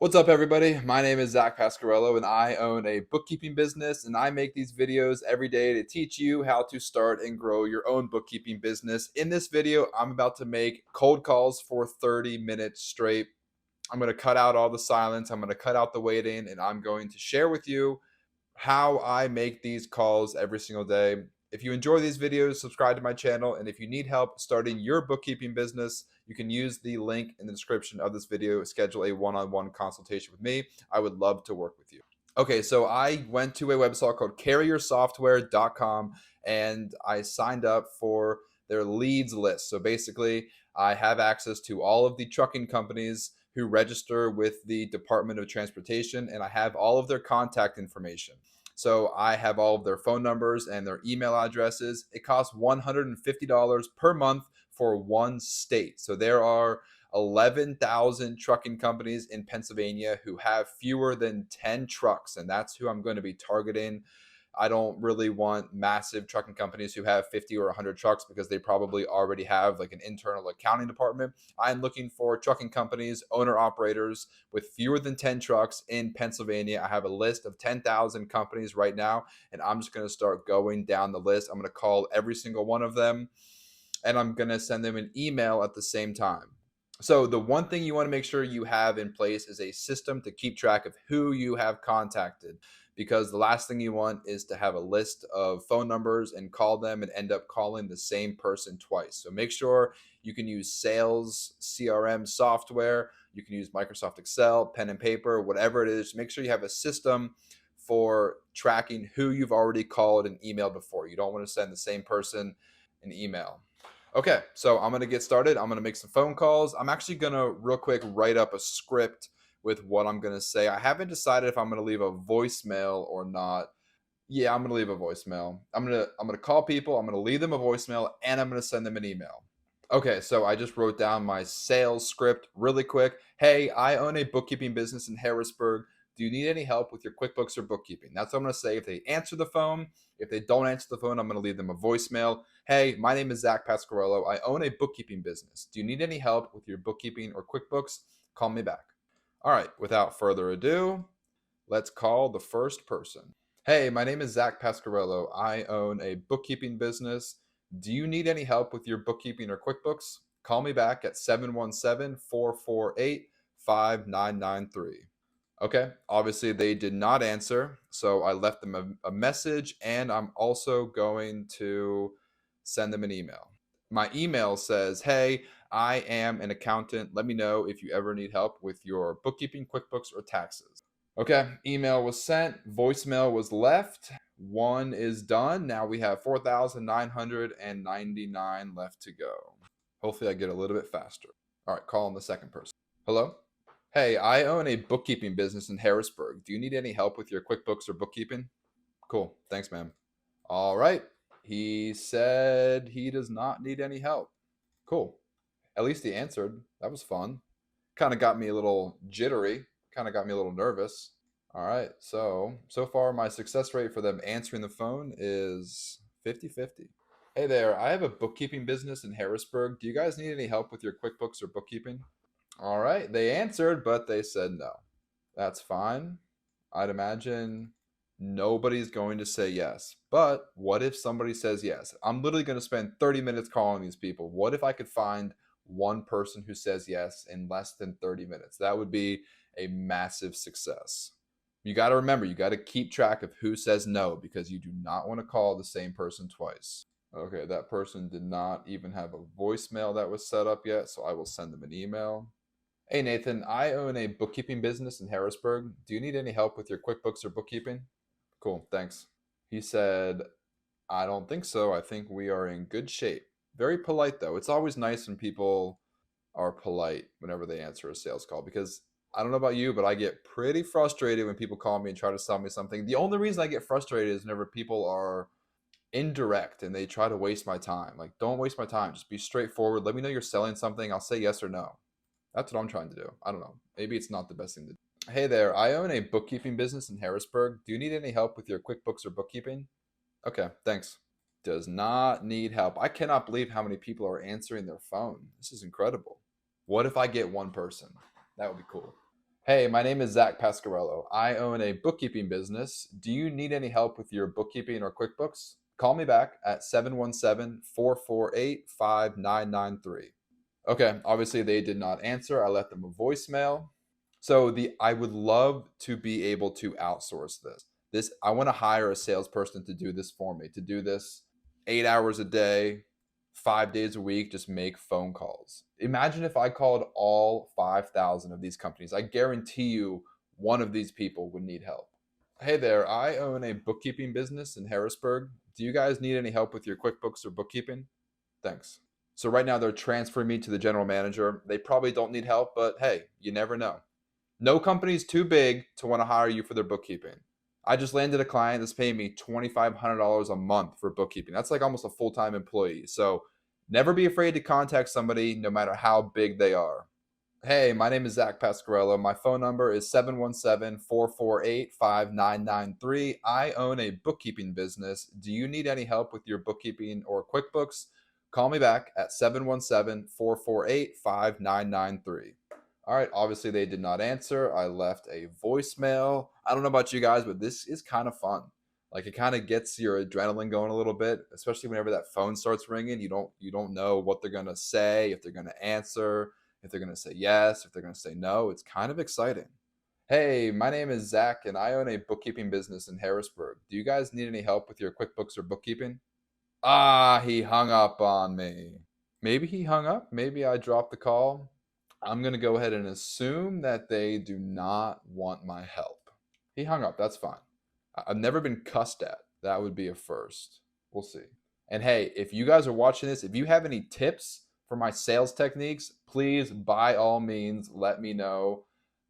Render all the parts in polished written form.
What's up, everybody? My name is Zach Pasquarello, and I own a bookkeeping business, and I make these videos every day to teach you how to start and grow your own bookkeeping business. In this video, I'm about to make cold calls for 30 minutes straight. I'm going to cut out all the silence. I'm going to cut out the waiting, and I'm going to share with you how I make these calls every single day. If you enjoy these videos, subscribe to my channel. And if you need help starting your bookkeeping business, you can use the link in the description of this video. Schedule a one-on-one consultation with me. I would love to work with you. Okay, so I went to a website called carriersoftware.com and I signed up for their leads list. So basically, I have access to all of the trucking companies who register with the Department of Transportation, and I have all of their contact information. So I have all of their phone numbers and their email addresses. It costs $150 per month for one state. So there are 11,000 trucking companies in Pennsylvania who have fewer than 10 trucks, and that's who I'm going to be targeting. I don't really want massive trucking companies who have 50 or 100 trucks because they probably already have like an internal accounting department. I'm looking for trucking companies, owner operators with fewer than 10 trucks in Pennsylvania. I have a list of 10,000 companies right now, and I'm just going to start going down the list. I'm going to call every single one of them, and I'm going to send them an email at the same time. So the one thing you want to make sure you have in place is a system to keep track of who you have contacted, because the last thing you want is to have a list of phone numbers and call them and end up calling the same person twice. So make sure you can use sales CRM software. You can use Microsoft Excel, pen and paper, whatever it is. Make sure you have a system for tracking who you've already called and emailed before. You don't want to send the same person an email. Okay, so I'm going to get started. I'm going to make some phone calls. I'm actually going to real quick write up a script with what I'm going to say. I haven't decided if I'm going to leave a voicemail or not. Yeah, I'm going to leave a voicemail. I'm going to call people, I'm going to leave them a voicemail, and I'm going to send them an email. Okay, so I just wrote down my sales script really quick. Hey, I own a bookkeeping business in Harrisburg. Do you need any help with your QuickBooks or bookkeeping? That's what I'm going to say if they answer the phone. If they don't answer the phone, I'm going to leave them a voicemail. Hey, my name is Zach Pasquarello. I own a bookkeeping business. Do you need any help with your bookkeeping or QuickBooks? Call me back. All right, without further ado, let's call the first person. Hey, my name is Zach Pasquarello. I own a bookkeeping business. Do you need any help with your bookkeeping or QuickBooks? Call me back at 717-448-5993. Okay, obviously they did not answer, so I left them a message, and I'm also going to send them an email. My email says, hey, I am an accountant. Let me know if you ever need help with your bookkeeping, QuickBooks, or taxes. Okay, email was sent, voicemail was left. One is done. Now we have 4,999 left to go. Hopefully I get a little bit faster. All right, call on the second person. Hello? Hey, I own a bookkeeping business in Harrisburg. Do you need any help with your QuickBooks or bookkeeping? Cool. Thanks, ma'am. All right. He said he does not need any help. Cool. At least he answered. That was fun. Kind of got me a little jittery. Kind of got me a little nervous. All right. So far my success rate for them answering the phone is 50-50. Hey there. I have a bookkeeping business in Harrisburg. Do you guys need any help with your QuickBooks or bookkeeping? All right. They answered, but they said no. That's fine. I'd imagine nobody's going to say yes. But what if somebody says yes? I'm literally going to spend 30 minutes calling these people. What if I could find one person who says yes in less than 30 minutes? That would be a massive success. You got to remember, you got to keep track of who says no, because you do not want to call the same person twice. Okay, that person did not even have a voicemail that was set up yet, so I will send them an email. Hey Nathan, I own a bookkeeping business in Harrisburg. Do you need any help with your QuickBooks or bookkeeping? Cool, thanks. He said, I don't think so. I think we are in good shape. Very polite though. It's always nice when people are polite whenever they answer a sales call, because I don't know about you, but I get pretty frustrated when people call me and try to sell me something. The only reason I get frustrated is whenever people are indirect and they try to waste my time. Like, don't waste my time. Just be straightforward. Let me know you're selling something. I'll say yes or no. That's what I'm trying to do. I don't know. Maybe it's not the best thing to do. Hey there, I own a bookkeeping business in Harrisburg. Do you need any help with your QuickBooks or bookkeeping? Okay, thanks. Does not need help. I cannot believe how many people are answering their phone. This is incredible. What if I get one person? That would be cool. Hey, my name is Zach Pasquarello. I own a bookkeeping business. Do you need any help with your bookkeeping or QuickBooks? Call me back at 717-448-5993. Okay, obviously they did not answer. I left them a voicemail. So I would love to be able to outsource this. I want to hire a salesperson to do this for me, to do this 8 hours a day, 5 days a week, just make phone calls. Imagine if I called all 5,000 of these companies. I guarantee you one of these people would need help. Hey there, I own a bookkeeping business in Harrisburg. Do you guys need any help with your QuickBooks or bookkeeping? Thanks. So right now they're transferring me to the general manager. They probably don't need help, but hey, you never know. No company's too big to want to hire you for their bookkeeping. I just landed a client that's paying me $2,500 a month for bookkeeping. That's like almost a full-time employee. So never be afraid to contact somebody no matter how big they are. Hey, my name is Zach Pasquarello. My phone number is 717-448-5993. I own a bookkeeping business. Do you need any help with your bookkeeping or QuickBooks? Call me back at 717-448-5993. All right, obviously they did not answer. I left a voicemail. I don't know about you guys, but this is kind of fun. Like it kind of gets your adrenaline going a little bit, especially whenever that phone starts ringing. You don't know what they're going to say, if they're going to answer, if they're going to say yes, if they're going to say no. It's kind of exciting. Hey, my name is Zach, and I own a bookkeeping business in Harrisburg. Do you guys need any help with your QuickBooks or bookkeeping? Ah, he hung up on me. Maybe he hung up. Maybe I dropped the call. I'm going to go ahead and assume that they do not want my help. He hung up. That's fine. I've never been cussed at. That would be a first. We'll see. And hey, if you guys are watching this, if you have any tips for my sales techniques, please, by all means, let me know.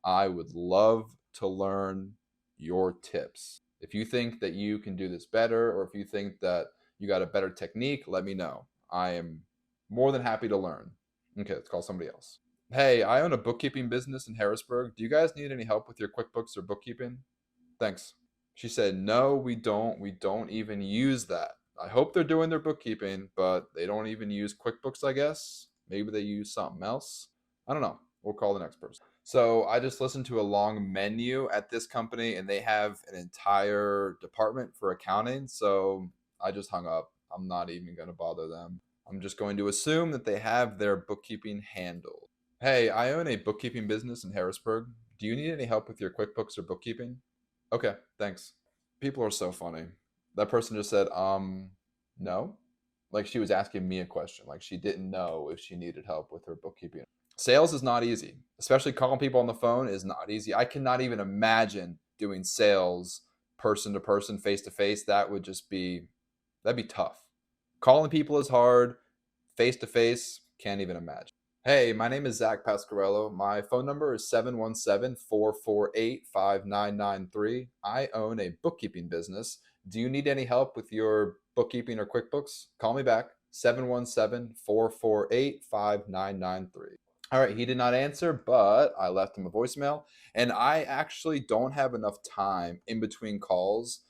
I would love to learn your tips. If you think that you can do this better, or if you think that you got a better technique, let me know. I am more than happy to learn. Okay, let's call somebody else. Hey, I own a bookkeeping business in Harrisburg. Do you guys need any help with your QuickBooks or bookkeeping? Thanks. She said, no, we don't. We don't even use that. I hope they're doing their bookkeeping, but they don't even use QuickBooks, I guess. Maybe they use something else. I don't know. We'll call the next person. So I just listened to a long menu at this company, and they have an entire department for accounting. So I just hung up. I'm not even going to bother them. I'm just going to assume that they have their bookkeeping handled. Hey, I own a bookkeeping business in Harrisburg. Do you need any help with your QuickBooks or bookkeeping? Okay, thanks. People are so funny. That person just said, no. Like she was asking me a question. Like she didn't know if she needed help with her bookkeeping. Sales is not easy, especially calling people on the phone is not easy. I cannot even imagine doing sales person to person, face to face. That'd be tough. Calling people is hard. Face to face, can't even imagine. Hey, my name is Zach Pasquarello. My phone number is 717-448-5993. I own a bookkeeping business. Do you need any help with your bookkeeping or QuickBooks? Call me back, 717-448-5993. All right, he did not answer, but I left him a voicemail. And I actually don't have enough time in between calls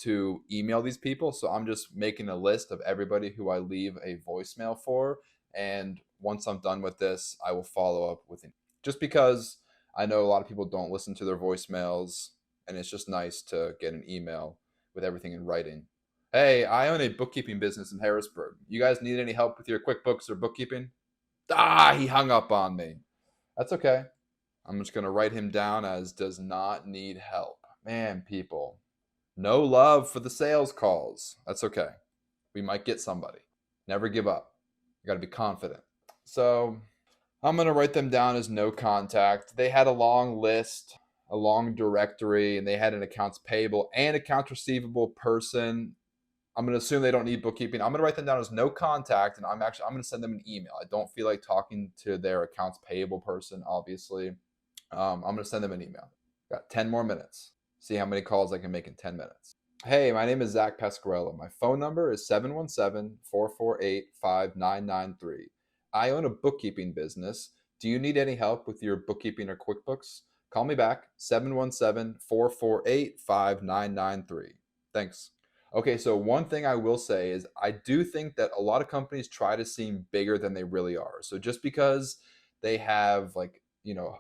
to email these people. So I'm just making a list of everybody who I leave a voicemail for. And once I'm done with this, I will follow up with it. Just because I know a lot of people don't listen to their voicemails, and it's just nice to get an email with everything in writing. Hey, I own a bookkeeping business in Harrisburg. You guys need any help with your QuickBooks or bookkeeping? Ah, he hung up on me. That's okay. I'm just going to write him down as does not need help. Man, people, no love for the sales calls. That's okay. We might get somebody. Never give up. You got to be confident. So I'm going to write them down as no contact. They had a long list, a long directory, and they had an accounts payable and accounts receivable person. I'm going to assume they don't need bookkeeping. I'm going to write them down as no contact, and I'm going to send them an email. I don't feel like talking to their accounts payable person, obviously. I'm going to send them an email. Got 10 more minutes. See how many calls I can make in 10 minutes. Hey, my name is Zach Pasquarello. My phone number is 717-448-5993. I own a bookkeeping business. Do you need any help with your bookkeeping or QuickBooks? Call me back, 717-448-5993. Thanks. Okay, so one thing I will say is I do think that a lot of companies try to seem bigger than they really are. So just because they have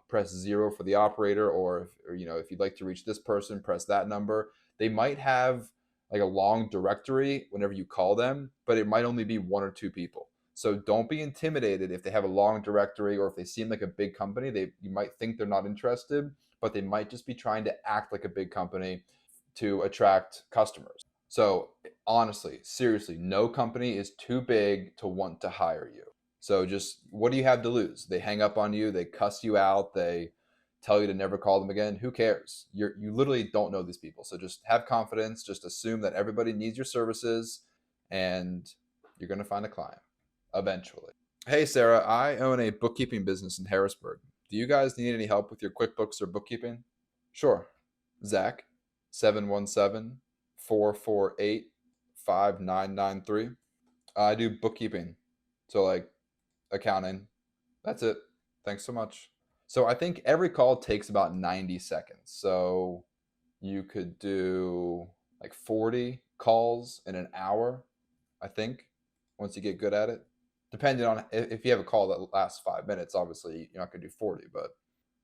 press 0 for the operator, or if you'd like to reach this person, press that number. They might have like a long directory whenever you call them, but it might only be one or two people. So don't be intimidated if they have a long directory, or if they seem like a big company. You might think they're not interested, but they might just be trying to act like a big company to attract customers. So honestly, seriously, no company is too big to want to hire you. So just, what do you have to lose? They hang up on you, they cuss you out, they tell you to never call them again. Who cares? You literally don't know these people. So just have confidence, just assume that everybody needs your services, and you're going to find a client eventually. Hey Sarah, I own a bookkeeping business in Harrisburg. Do you guys need any help with your QuickBooks or bookkeeping? Sure. Zach, 717-448-5993. I do bookkeeping. So like accounting. That's it. Thanks so much. So I think every call takes about 90 seconds. So you could do like 40 calls in an hour, I think, once you get good at it. Depending on if you have a call that lasts 5 minutes, obviously you're not going to do 40, but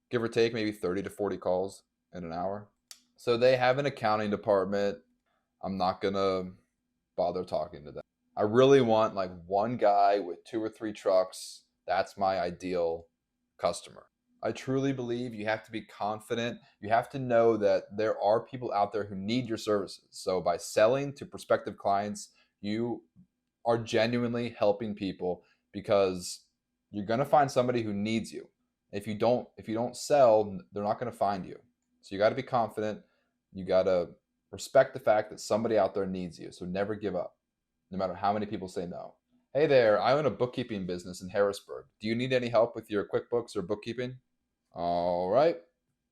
give or take maybe 30 to 40 calls in an hour. So they have an accounting department. I'm not going to bother talking to them. I really want like one guy with 2 or 3 trucks. That's my ideal customer. I truly believe you have to be confident. You have to know that there are people out there who need your services. So by selling to prospective clients, you are genuinely helping people, because you're going to find somebody who needs you. If you don't sell, they're not going to find you. So you got to be confident. You got to respect the fact that somebody out there needs you. So never give up, no matter how many people say no. Hey there, I own a bookkeeping business in Harrisburg. Do you need any help with your QuickBooks or bookkeeping? All right.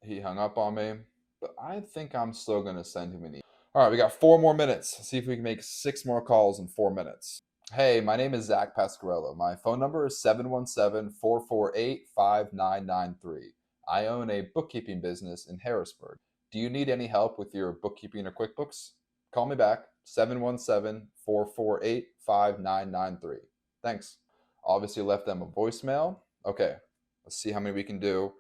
He hung up on me, but I think I'm still going to send him an email. All right, we got 4 more minutes. Let's see if we can make 6 more calls in 4 minutes. Hey, my name is Zach Pasquarello. My phone number is 717-448-5993. I own a bookkeeping business in Harrisburg. Do you need any help with your bookkeeping or QuickBooks? Call me back, 717-448-5993. Thanks. Obviously left them a voicemail. Okay, let's see how many we can do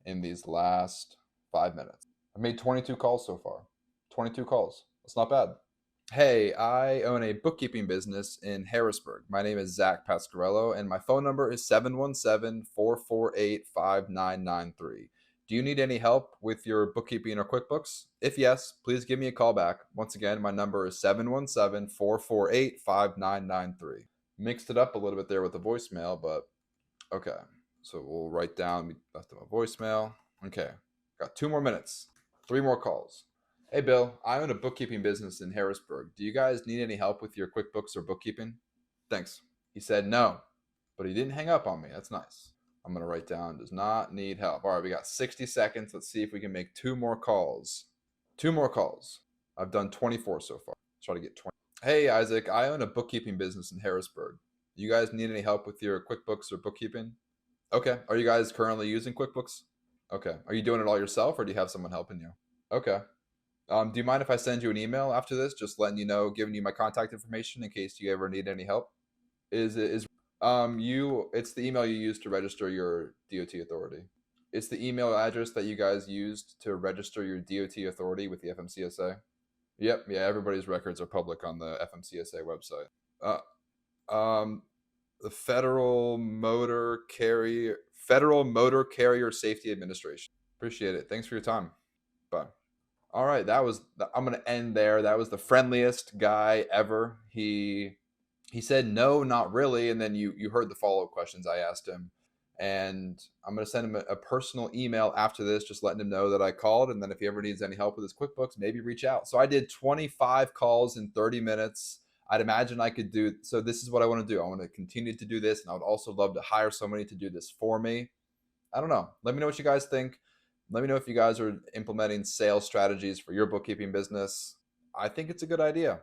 in these last 5 minutes. I made 22 calls so far. 22 calls. That's not bad. Hey, I own a bookkeeping business in Harrisburg. My name is Zach Pasquarello, and my phone number is 717-448-5993. Do you need any help with your bookkeeping or QuickBooks? If yes, please give me a call back. Once again, my number is 717-448-5993. Mixed it up a little bit there with the voicemail, but okay. So we'll write down, we left them a voicemail. Okay, got 2 more minutes, 3 more calls. Hey Bill, I own a bookkeeping business in Harrisburg. Do you guys need any help with your QuickBooks or bookkeeping? Thanks. He said no, but he didn't hang up on me. That's nice. I'm going to write down, does not need help. All right, we got 60 seconds. Let's see if we can make 2 more calls. 2 more calls. I've done 24 so far. Let's try to get 20. Hey Isaac, I own a bookkeeping business in Harrisburg. Do you guys need any help with your QuickBooks or bookkeeping? Okay. Are you guys currently using QuickBooks? Okay. Are you doing it all yourself, or do you have someone helping you? Okay. Do you mind if I send you an email after this, just letting you know, giving you my contact information in case you ever need any help? It's the email you use to register your DOT authority. It's the email address that you guys used to register your DOT authority with the FMCSA. Yep, yeah, everybody's records are public on the FMCSA website. The Federal Motor Carrier Safety Administration. Appreciate it. Thanks for your time. Bye. All right, I'm going to end there. That was the friendliest guy ever. He said no, not really, and then you heard the follow-up questions I asked him. And I'm going to send him a personal email after this, just letting him know that I called, and then if he ever needs any help with his QuickBooks, maybe reach out. So I did 25 calls in 30 minutes. I'd imagine I could do, so this is what I want to do. I want to continue to do this, and I would also love to hire somebody to do this for me. I don't know. Let me know what you guys think. Let me know if you guys are implementing sales strategies for your bookkeeping business. I think it's a good idea.